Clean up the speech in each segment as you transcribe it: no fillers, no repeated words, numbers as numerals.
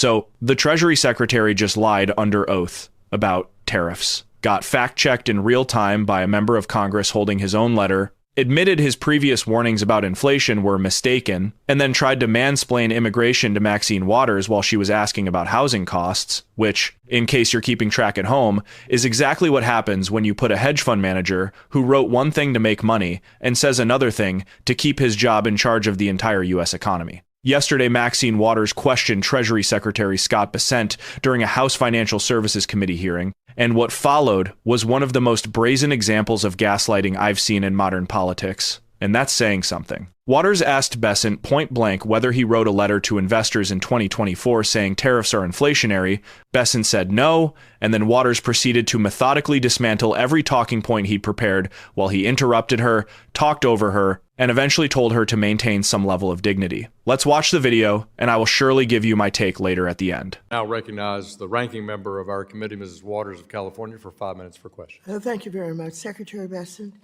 So the Treasury Secretary just lied under oath about tariffs, got fact-checked in real time by a member of Congress holding his own letter, admitted his previous warnings about inflation were mistaken, and then tried to mansplain immigration to Maxine Waters while she was asking about housing costs, which, in case you're keeping track at home, is exactly what happens when you put a hedge fund manager who wrote one thing to make money and says another thing to keep his job in charge of the entire U.S. economy. Yesterday, Maxine Waters questioned Treasury Secretary Scott Bessent during a House Financial Services Committee hearing, and what followed was one of the most brazen examples of gaslighting I've seen in modern politics, and that's saying something. Waters asked Bassent point blank whether he wrote a letter to investors in 2024 saying tariffs are inflationary. Bassent said no, and then Waters proceeded to methodically dismantle every talking point he prepared while he interrupted her, talked over her, and eventually told her to maintain some level of dignity. Let's watch the video, and I will surely give you my take later at the end. Now recognize the ranking member of our committee, Mrs. Waters of California, for 5 minutes for questions. Thank you very much, Secretary Bessent.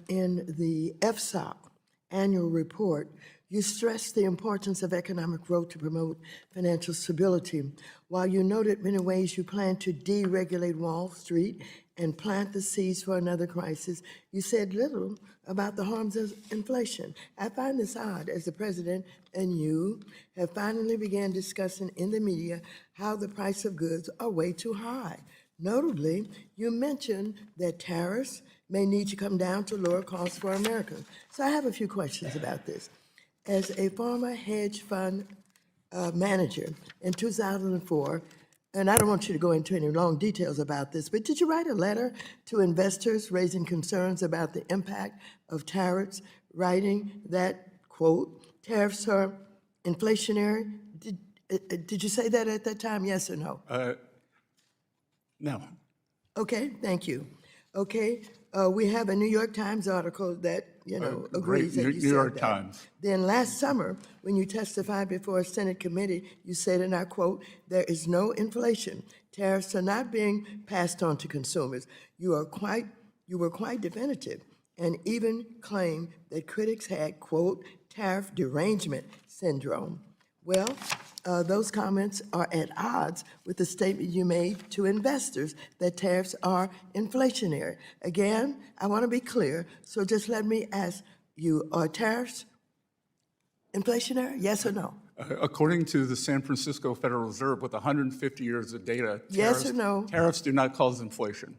In the FSOC annual report, you stressed the importance of economic growth to promote financial stability. While you noted many ways you plan to deregulate Wall Street and plant the seeds for another crisis, you said little about the harms of inflation. I find this odd as the President and you have finally began discussing in the media how the price of goods are way too high. Notably, you mentioned that tariffs may need to come down to lower costs for Americans. So I have a few questions about this. As a former hedge fund manager in 2004, and I don't want you to go into any long details about this, but did you write a letter to investors raising concerns about the impact of tariffs, writing that, quote, tariffs are inflationary? Did you say that at that time, yes or no? No. Okay, thank you. Okay, we have a New York Times article that, agrees that you said that. New York Times. Then last summer, when you testified before a Senate committee, you said, and I quote, "There is no inflation. Tariffs are not being passed on to consumers." You were quite definitive and even claimed that critics had, quote, tariff derangement syndrome. Well, those comments are at odds with the statement you made to investors that tariffs are inflationary. Again, I want to be clear, so just let me ask you, are tariffs inflationary, yes or no? According to the San Francisco Federal Reserve, with 150 years of data, Yes or no? Tariffs do not cause inflation.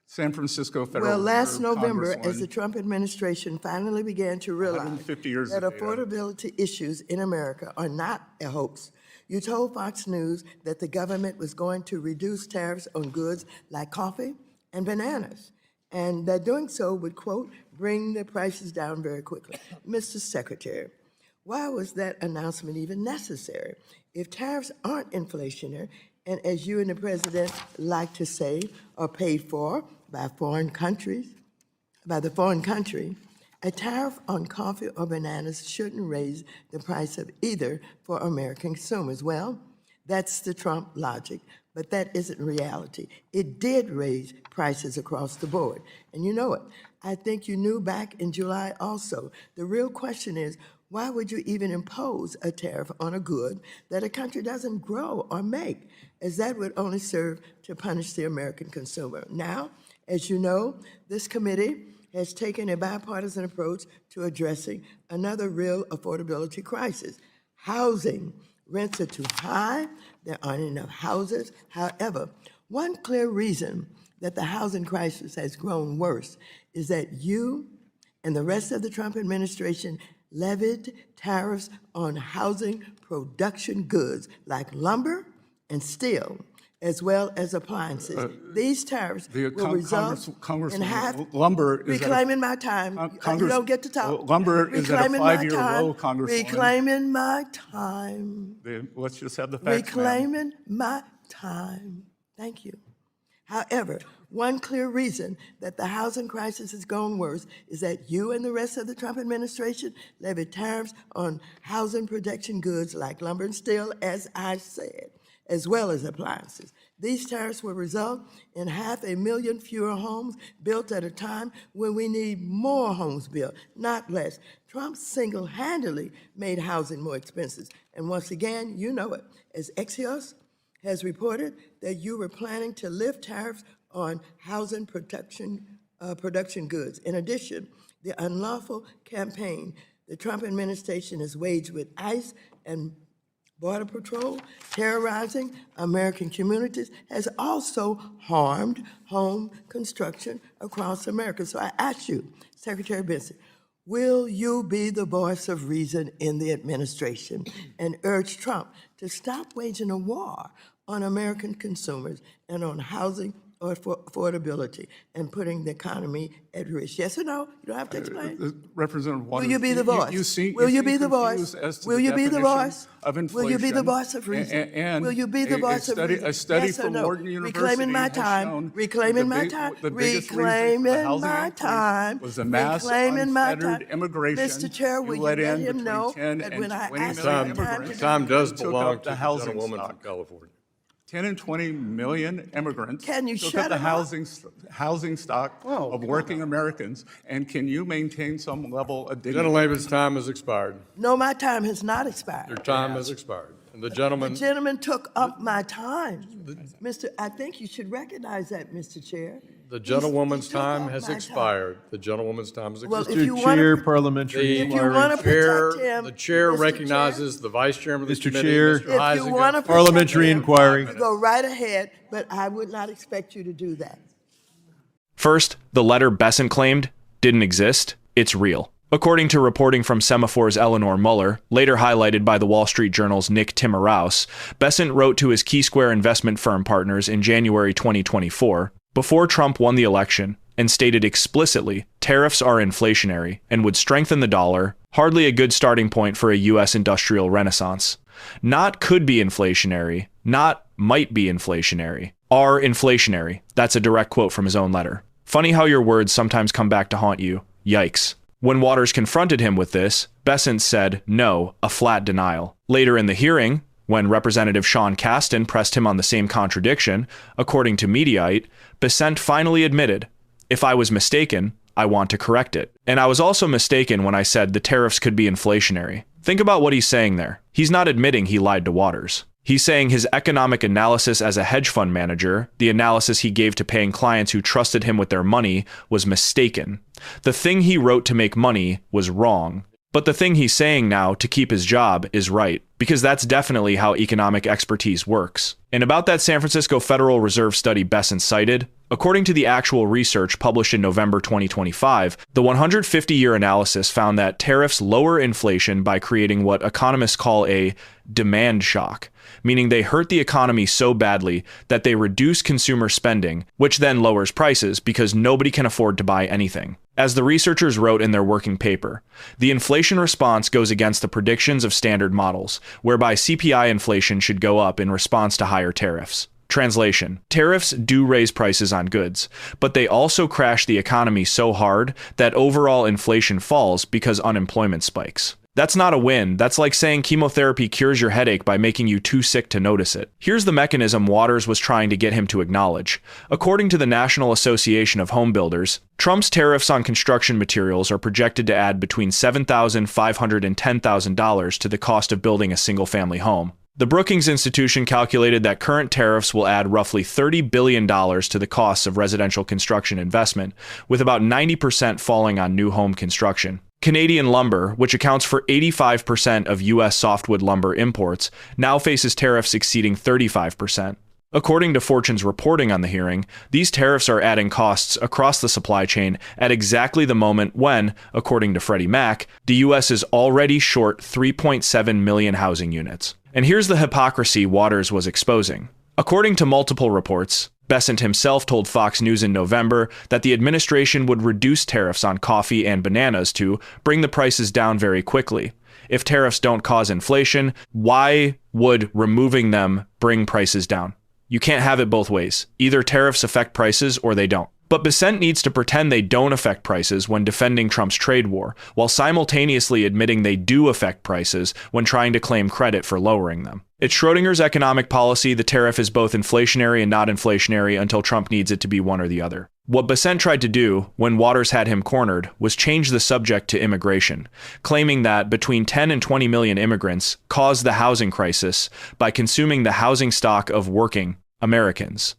San Francisco Federal Reserve. Well, last November, Congresswoman, as the Trump administration finally began to realize 150 years that of data. affordability issues in America are not a hoax, you told Fox News that the government was going to reduce tariffs on goods like coffee and bananas, and that doing so would, quote, bring the prices down very quickly. Mr. Secretary, why was that announcement even necessary? If tariffs aren't inflationary, and as you and the President like to say, are paid for by the foreign country, a tariff on coffee or bananas shouldn't raise the price of either for American consumers. Well, that's the Trump logic, but that isn't reality. It did raise prices across the board, and you know it. I think you knew back in July also. The real question is, why would you even impose a tariff on a good that a country doesn't grow or make, as that would only serve to punish the American consumer? Now, as you know, this committee has taken a bipartisan approach to addressing another real affordability crisis. Housing. Rents are too high. There aren't enough houses. However, one clear reason that the housing crisis has grown worse is that you and the rest of the Trump administration levied tariffs on housing production goods like lumber and steel, as well as appliances. These tariffs will result in half. Lumber is reclaiming my time. You don't get to talk. Lumber is at a 5-year low, Congresswoman. Reclaiming my time. Let's just have the facts, Reclaiming my time. Thank you. However, one clear reason that the housing crisis has gone worse is that you and the rest of the Trump administration levied tariffs on housing production goods like lumber and steel, as I said, as well as appliances. These tariffs will result in 500,000 fewer homes built at a time when we need more homes built, not less. Trump single-handedly made housing more expensive. And once again, you know it, as Axios has reported that you were planning to lift tariffs on housing production goods. In addition, the unlawful campaign the Trump administration has waged with ICE and Border Patrol, terrorizing American communities, has also harmed home construction across America. So I ask you, Secretary Bessent, will you be the voice of reason in the administration and urge Trump to stop waging a war on American consumers and on housing or affordability and putting the economy at risk? Yes or no? You don't have to explain. Representative Waters, Will you be the voice? Will you be the voice? Will you be the voice? Of inflation, will you be the voice of reason? And will you be the voice of reason? A study yes from no? Wharton University Reclaiming my has time. shown Reclaiming my time. Reclaiming my time. Was a mass unfettered immigration. Mr. Chair, will you let him know that when I ask him time does belong to the the housing gentlewoman stock. from California. 10 and 20 million immigrants Can you took shut up the him up? housing stock of working Americans, and can you maintain some level of dignity? Gentleman's time has expired. No, my time has not expired. Your time has expired. And the The gentleman, gentleman took up my time. I think you should recognize that, Mr. Chair. the gentlewoman's He took time up has my expired. The gentlewoman's time has Well, expired. if you Mr. wanna Chair, put- parliamentary If you inquiry. wanna protect him, The chair Mr. recognizes the vice chairman of the Mr. committee, Chair. Mr. If you want to Heisinger. protect Parliamentary him, inquiry. you go right ahead, but I would not expect you to do that. First, the letter Bessent claimed didn't exist. It's real. According to reporting from Semaphore's Eleanor Mueller, later highlighted by the Wall Street Journal's Nick Timiraos, Bessent wrote to his Key Square investment firm partners in January 2024, before Trump won the election, and stated explicitly tariffs are inflationary and would strengthen the dollar, hardly a good starting point for a U.S. industrial renaissance. Not could be inflationary, not might be inflationary, are inflationary. That's a direct quote from his own letter. Funny how your words sometimes come back to haunt you. Yikes. When Waters confronted him with this, Bessent said no, a flat denial. Later in the hearing, when Representative Sean Casten pressed him on the same contradiction, according to Mediaite, Bessent finally admitted, if I was mistaken, I want to correct it. And I was also mistaken when I said the tariffs could be inflationary. Think about what he's saying there. He's not admitting he lied to Waters. He's saying his economic analysis as a hedge fund manager, the analysis he gave to paying clients who trusted him with their money, was mistaken. The thing he wrote to make money was wrong. But the thing he's saying now to keep his job is right, because that's definitely how economic expertise works. And about that San Francisco Federal Reserve study Bessent cited, according to the actual research published in November 2025, the 150-year analysis found that tariffs lower inflation by creating what economists call a demand shock, meaning they hurt the economy so badly that they reduce consumer spending, which then lowers prices because nobody can afford to buy anything. As the researchers wrote in their working paper, the inflation response goes against the predictions of standard models, whereby CPI inflation should go up in response to higher tariffs. Translation: tariffs do raise prices on goods, but they also crash the economy so hard that overall inflation falls because unemployment spikes. That's not a win. That's like saying chemotherapy cures your headache by making you too sick to notice it. Here's the mechanism Waters was trying to get him to acknowledge. According to the National Association of Home Builders, Trump's tariffs on construction materials are projected to add between $7,500 and $10,000 to the cost of building a single-family home. The Brookings Institution calculated that current tariffs will add roughly $30 billion to the costs of residential construction investment, with about 90% falling on new home construction. Canadian lumber, which accounts for 85% of U.S. softwood lumber imports, now faces tariffs exceeding 35%. According to Fortune's reporting on the hearing, these tariffs are adding costs across the supply chain at exactly the moment when, according to Freddie Mac, the U.S. is already short 3.7 million housing units. And here's the hypocrisy Waters was exposing. According to multiple reports, Bessent himself told Fox News in November that the administration would reduce tariffs on coffee and bananas to bring the prices down very quickly. If tariffs don't cause inflation, why would removing them bring prices down? You can't have it both ways. Either tariffs affect prices or they don't. But Bassent needs to pretend they don't affect prices when defending Trump's trade war, while simultaneously admitting they do affect prices when trying to claim credit for lowering them. It's Schrodinger's economic policy. The tariff is both inflationary and not inflationary until Trump needs it to be one or the other. What Bassent tried to do when Waters had him cornered was change the subject to immigration, claiming that between 10 and 20 million immigrants caused the housing crisis by consuming the housing stock of working Americans.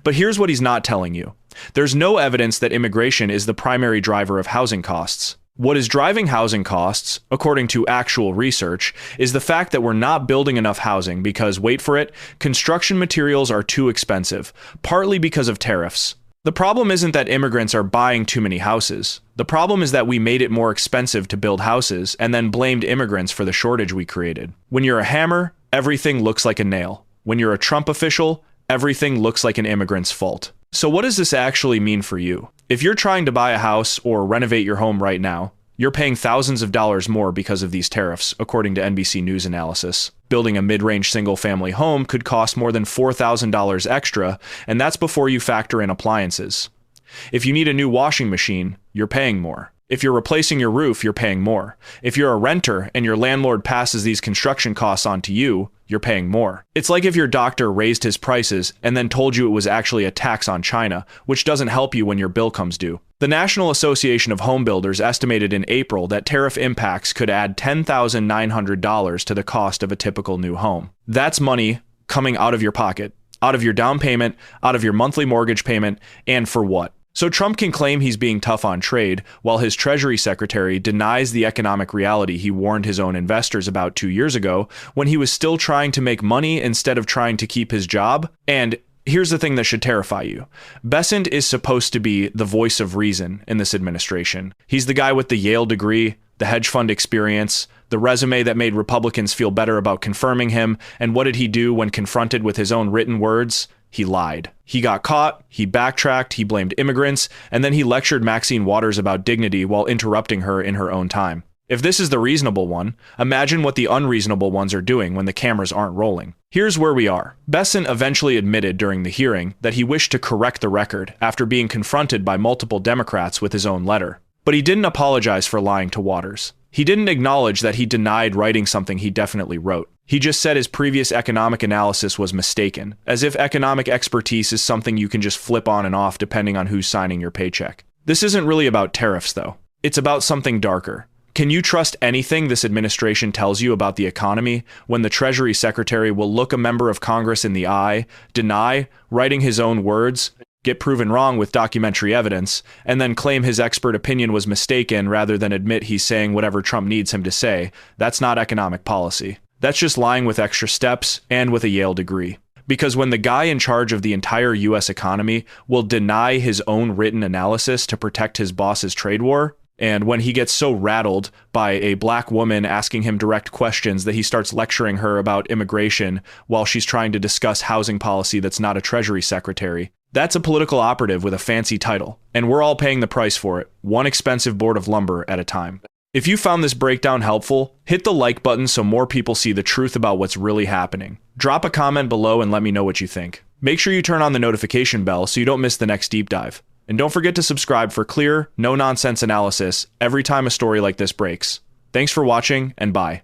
But here's what he's not telling you. There's no evidence that immigration is the primary driver of housing costs. What is driving housing costs, according to actual research, is the fact that we're not building enough housing because, wait for it, construction materials are too expensive, partly because of tariffs. The problem isn't that immigrants are buying too many houses. The problem is that we made it more expensive to build houses and then blamed immigrants for the shortage we created. When you're a hammer, everything looks like a nail. When you're a Trump official, everything looks like an immigrant's fault. So what does this actually mean for you? If you're trying to buy a house or renovate your home right now, you're paying thousands of dollars more because of these tariffs, according to NBC News analysis. Building a mid-range single-family home could cost more than $4,000 extra, and that's before you factor in appliances. If you need a new washing machine, you're paying more. If you're replacing your roof, you're paying more. If you're a renter and your landlord passes these construction costs on to you, you're paying more. It's like if your doctor raised his prices and then told you it was actually a tax on China, which doesn't help you when your bill comes due. The National Association of Home Builders estimated in April that tariff impacts could add $10,900 to the cost of a typical new home. That's money coming out of your pocket, out of your down payment, out of your monthly mortgage payment, and for what? So Trump can claim he's being tough on trade, while his Treasury Secretary denies the economic reality he warned his own investors about 2 years ago when he was still trying to make money instead of trying to keep his job. And here's the thing that should terrify you. Bassent is supposed to be the voice of reason in this administration. He's the guy with the Yale degree, the hedge fund experience, the resume that made Republicans feel better about confirming him, and what did he do when confronted with his own written words? He lied. He got caught, he backtracked, he blamed immigrants, and then he lectured Maxine Waters about dignity while interrupting her in her own time. If this is the reasonable one, imagine what the unreasonable ones are doing when the cameras aren't rolling. Here's where we are. Bassent eventually admitted during the hearing that he wished to correct the record after being confronted by multiple Democrats with his own letter. But he didn't apologize for lying to Waters. He didn't acknowledge that he denied writing something he definitely wrote. He just said his previous economic analysis was mistaken, as if economic expertise is something you can just flip on and off depending on who's signing your paycheck. This isn't really about tariffs, though. It's about something darker. Can you trust anything this administration tells you about the economy when the Treasury Secretary will look a member of Congress in the eye, deny writing his own words, get proven wrong with documentary evidence, and then claim his expert opinion was mistaken rather than admit he's saying whatever Trump needs him to say? That's not economic policy. That's just lying with extra steps and with a Yale degree. Because when the guy in charge of the entire US economy will deny his own written analysis to protect his boss's trade war, and when he gets so rattled by a black woman asking him direct questions that he starts lecturing her about immigration while she's trying to discuss housing policy that's not a Treasury Secretary, that's a political operative with a fancy title, and we're all paying the price for it, one expensive board of lumber at a time. If you found this breakdown helpful, hit the like button so more people see the truth about what's really happening. Drop a comment below and let me know what you think. Make sure you turn on the notification bell so you don't miss the next deep dive. And don't forget to subscribe for clear, no-nonsense analysis every time a story like this breaks. Thanks for watching, and bye.